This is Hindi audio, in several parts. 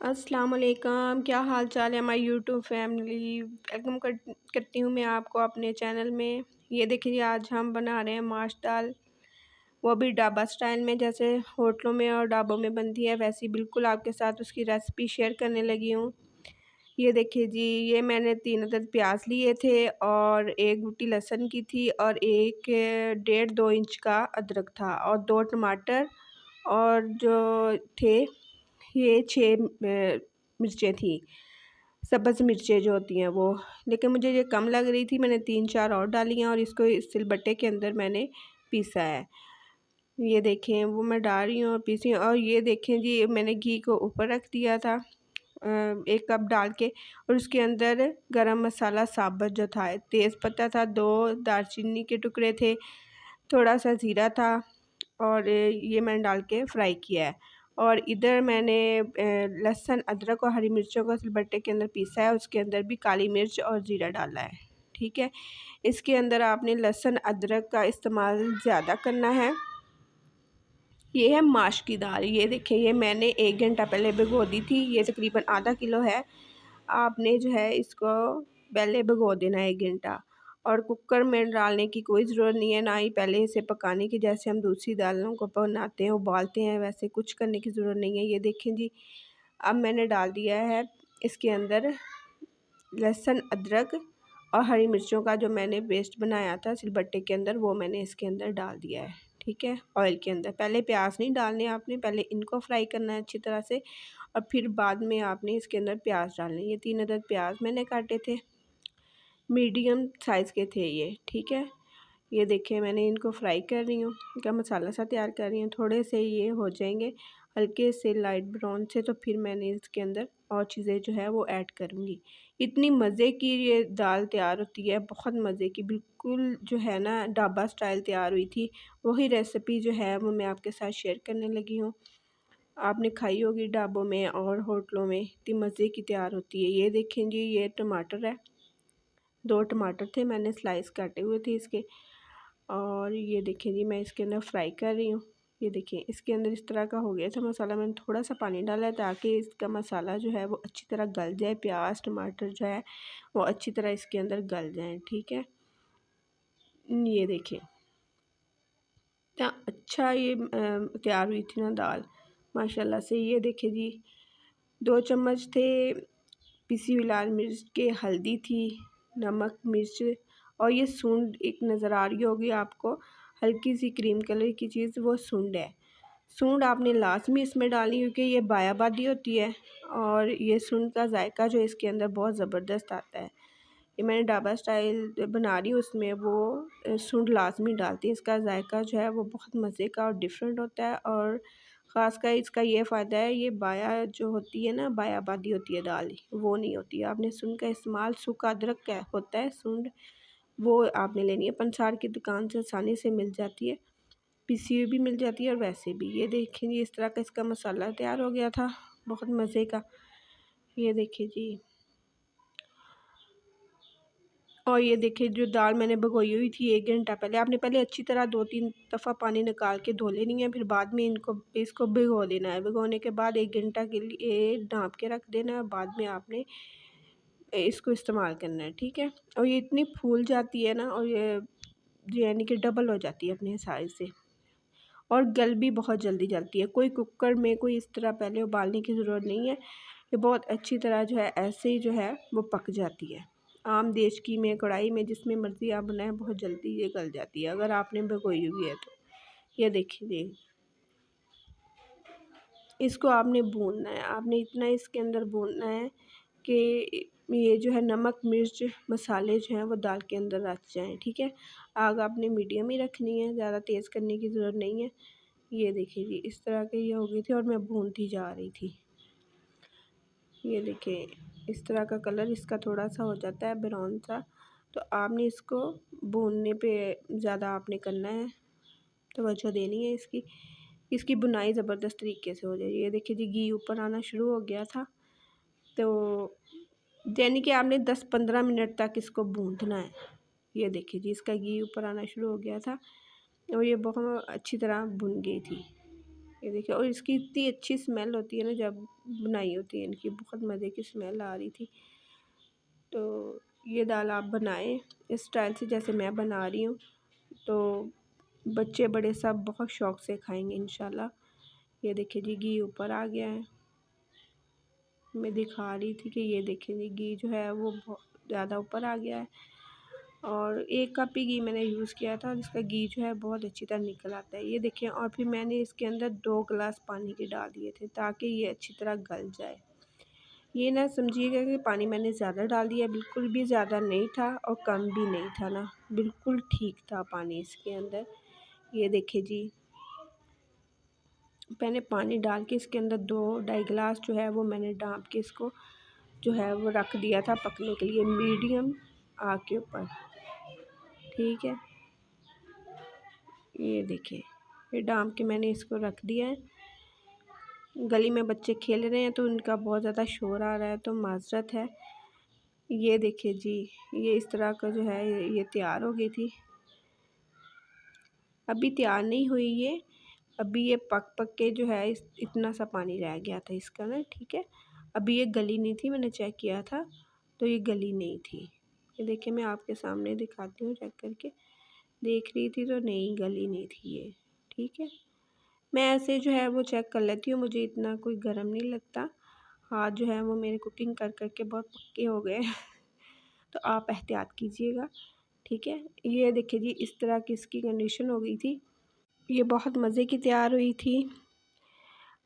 अस्सलाम वालेकुम, क्या हाल चाल है हमारी यूट्यूब फैमिली। वेलकम करती हूँ मैं आपको अपने चैनल में। ये देखिए आज हम बना रहे हैं माश दाल, वो भी ढाबा स्टाइल में, जैसे होटलों में और ढाबों में बनती है वैसी बिल्कुल आपके साथ उसकी रेसिपी शेयर करने लगी हूँ। ये देखिए जी, ये मैंने 3 अदद प्याज लिए थे और 1 बूटी लहसुन की थी और एक 1.5-2 इंच का अदरक था और 2 टमाटर और जो थे ये 6 मिर्चें थी, सब्ज़ मिर्चें जो होती हैं वो। लेकिन मुझे ये कम लग रही थी, मैंने 3-4 और डाली हैं और इसको इस सिलबट्टे के अंदर मैंने पीसा है। ये देखें वो मैं डाल रही हूँ और पीसी हूँ। और ये देखें जी, मैंने घी को ऊपर रख दिया था 1 कप डाल के, और उसके अंदर गरम मसाला साबुत जो था, तेज़पत्ता था, 2 दालचीनी के टुकड़े थे, थोड़ा सा ज़ीरा था और ये मैंने डाल के फ्राई किया है। और इधर मैंने लहसुन, अदरक और हरी मिर्चों को सिलबट्टे के अंदर पीसा है, उसके अंदर भी काली मिर्च और ज़ीरा डाला है। ठीक है, इसके अंदर आपने लहसुन अदरक का इस्तेमाल ज़्यादा करना है। ये है माश की दाल। ये देखिए, ये मैंने 1 घंटा पहले भिगो दी थी, ये तकरीबन आधा किलो है। आपने जो है इसको पहले भिगो देना है 1 घंटा, और कुकर में डालने की कोई ज़रूरत नहीं है, ना ही पहले इसे पकाने की, जैसे हम दूसरी दालों को बनाते हैं उबालते हैं, वैसे कुछ करने की ज़रूरत नहीं है। ये देखें जी, अब मैंने डाल दिया है इसके अंदर लहसुन, अदरक और हरी मिर्चों का जो मैंने पेस्ट बनाया था सिलबट्टे के अंदर, वो मैंने इसके अंदर डाल दिया है। ठीक है, ऑयल के अंदर पहले प्याज नहीं डालने आपने, पहले इनको फ्राई करना है अच्छी तरह से और फिर बाद में आपने इसके अंदर प्याज डालने। ये 3 अदद प्याज मैंने काटे थे, मीडियम साइज़ के थे ये। ठीक है, ये देखिए मैंने इनको फ्राई कर रही हूँ, इनका मसाला सा तैयार कर रही हूँ। थोड़े से ये हो जाएंगे हल्के से लाइट ब्राउन से, तो फिर मैंने इसके अंदर और चीज़ें जो है वो ऐड करूँगी। इतनी मज़े की ये दाल तैयार होती है, बहुत मज़े की, बिल्कुल जो है ना ढाबा स्टाइल तैयार हुई थी। वही रेसिपी जो है वो मैं आपके साथ शेयर करने लगी हूँ। आपने खाई होगी ढाबों में और होटलों में, इतनी मज़े की तैयार होती है। ये देखें जी, ये टमाटर है, 2 टमाटर थे, मैंने स्लाइस काटे हुए थे इसके। और ये देखिए जी, मैं इसके अंदर फ्राई कर रही हूँ। ये देखिए इसके अंदर इस तरह का हो गया था मसाला। मैंने थोड़ा सा पानी डाला है ताकि इसका मसाला जो है वो अच्छी तरह गल जाए, प्याज टमाटर जो है वो अच्छी तरह इसके अंदर गल जाए। ठीक है, ये देखिए इतना अच्छा ये तैयार हुई थी ना दाल माशाल्लाह से। ये देखिए जी, 2 चम्मच थे पिसी हुई लाल मिर्च के, हल्दी थी, नमक मिर्च, और ये सूंड एक नज़र आ रही होगी आपको, हल्की सी क्रीम कलर की चीज़, वो सूंड है। सूंड आपने लाजमी इसमें डालनी क्योंकि ये बायाबादी होती है और ये सूंड का जायका जो इसके अंदर बहुत ज़बरदस्त आता है। ये मैंने ढाबा स्टाइल बना रही हूँ, उसमें वो सूंड लाजमी डालती है। इसका जायका जो है वो बहुत मज़े का और डिफरेंट होता है, और ख़ासकर इसका ये फ़ायदा है, ये बाया जो होती है ना, बायाबादी होती है दाल, वो नहीं होती है। आपने सूंड का इस्तेमाल, सूखा अदरक का होता है सूंड, वो आपने लेनी है। पंसार की दुकान से आसानी से मिल जाती है, पिसी हुई भी मिल जाती है और वैसे भी। ये देखिए इस तरह का इसका मसाला तैयार हो गया था, बहुत मज़े का। ये देखिए जी, और ये देखिए जो दाल मैंने भिगोई हुई थी 1 घंटा पहले, आपने पहले अच्छी तरह 2-3 दफ़ा पानी निकाल के धो लेनी है, फिर बाद में इसको भिगो देना है। भिगोने के बाद 1 घंटा के लिए ढाँप के रख देना है, बाद में आपने इसको इस्तेमाल करना है। ठीक है, और ये इतनी फूल जाती है ना, और ये यानी कि डबल हो जाती है अपने साइज़ से, और गल भी बहुत जल्दी जलती है। कोई कुकर में कोई इस तरह पहले उबालने की ज़रूरत नहीं है, ये बहुत अच्छी तरह जो है ऐसे ही जो है वो पक जाती है। आम देचकी में, कढ़ाई में, जिसमें मर्ज़ी आप बनाएं, बहुत जल्दी ये गल जाती है अगर आपने भिगोई हुई है तो। ये देखिए, इसको आपने भूनना है, आपने इतना इसके अंदर भूनना है कि ये जो है नमक मिर्च मसाले जो हैं वो दाल के अंदर रच जाएँ। ठीक है, आग आपने मीडियम ही रखनी है, ज़्यादा तेज़ करने की ज़रूरत नहीं है। ये देखिए जी, इस तरह के ये हो गई थी और मैं भूनती जा रही थी। ये देखिए इस तरह का कलर इसका थोड़ा सा हो जाता है ब्राउन सा, तो आपने इसको भूनने पे ज़्यादा आपने करना है, तवज्जो देनी है इसकी। इसकी बुनाई ज़बरदस्त तरीके से हो जाएगी। ये देखिए जी, घी ऊपर आना शुरू हो गया था, तो यानी कि आपने 10-15 मिनट तक इसको भूनना है। ये देखिए जी, इसका घी ऊपर आना शुरू हो गया था और ये बहुत अच्छी तरह भुन गई थी। ये देखिए, और इसकी इतनी अच्छी स्मेल होती है ना जब बनाई होती है इनकी, बहुत मज़े की स्मेल आ रही थी। तो ये दाल आप बनाएं इस स्टाइल से जैसे मैं बना रही हूँ, तो बच्चे बड़े सब बहुत शौक़ से खाएंगे इंशाल्लाह। ये देखिए जी, घी ऊपर आ गया है। मैं दिखा रही थी कि ये देखिए जी, घी जो है वो बहुत ज़्यादा ऊपर आ गया है, और 1 कप ही घी मैंने यूज़ किया था और इसका घी जो है बहुत अच्छी तरह निकल आता है। ये देखिए, और फिर मैंने इसके अंदर 2 गिलास पानी के डाल दिए थे ताकि ये अच्छी तरह गल जाए। ये ना समझिएगा कि पानी मैंने ज़्यादा डाल दिया, बिल्कुल भी ज़्यादा नहीं था और कम भी नहीं था ना, बिल्कुल ठीक था पानी इसके अंदर। ये देखिए जी, मैंने पानी डाल के इसके अंदर 2 ढाई गिलास जो है वो मैंने डाल के इसको जो है वो रख दिया था पकने के लिए मीडियम आग के ऊपर। ठीक है, ये देखिए, ये डाल के मैंने इसको रख दिया है। गली में बच्चे खेल रहे हैं तो उनका बहुत ज़्यादा शोर आ रहा है, तो माज़रत है। ये देखिए जी, ये इस तरह का जो है ये तैयार हो गई थी। अभी तैयार नहीं हुई ये, अभी ये पक पक के जो है इतना सा पानी रह गया था इसका ना। ठीक है, अभी ये गली नहीं थी, मैंने चेक किया था तो ये गली नहीं थी। ये देखिए, मैं आपके सामने दिखाती हूँ चेक करके, देख रही थी तो नहीं, गली नहीं थी ये। ठीक है, मैं ऐसे जो है वो चेक कर लेती हूँ, मुझे इतना कोई गर्म नहीं लगता। हाथ जो है वो मेरे कुकिंग कर कर के बहुत पक्के हो गए तो आप एहतियात कीजिएगा। ठीक है, ये देखिए जी, इस तरह की इसकी कंडीशन हो गई थी। ये बहुत मज़े की तैयार हुई थी।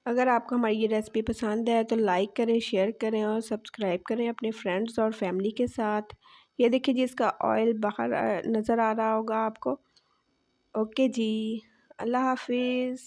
अगर आपको हमारी ये रेसिपी पसंद है तो लाइक करें, शेयर करें और सब्सक्राइब करें अपने फ्रेंड्स और फैमिली के साथ। ये देखिए जी, इसका ऑयल बाहर नज़र आ रहा होगा आपको। ओके जी, अल्लाह हाफिज़।